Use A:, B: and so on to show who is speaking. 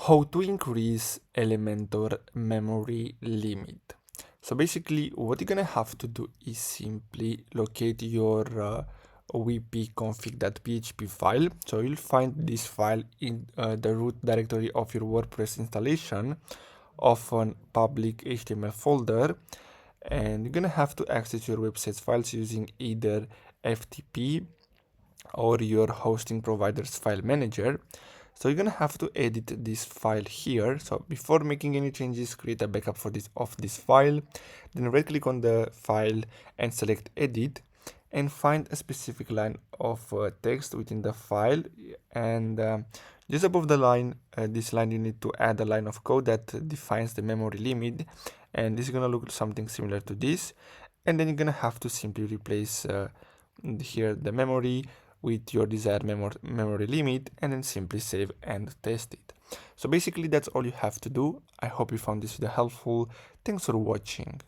A: How to increase Elementor memory limit. So basically what you're gonna have to do is simply locate your wp-config.php file. So you'll find this file in the root directory of your WordPress installation of an public HTML folder, and you're gonna have to access your website's files using either FTP or your hosting provider's file manager. So you're gonna have to edit this file here. So before making any changes, create a backup for this file, then right click on the file and select edit, and find a specific line of text within the file, and just above the line, this line, you need to add a line of code that defines the memory limit, and this is gonna look something similar to this. And then you're gonna have to simply replace here the memory with your desired memory limit, and then simply save and test it. So basically that's all you have to do. I hope you found this video helpful. Thanks for watching.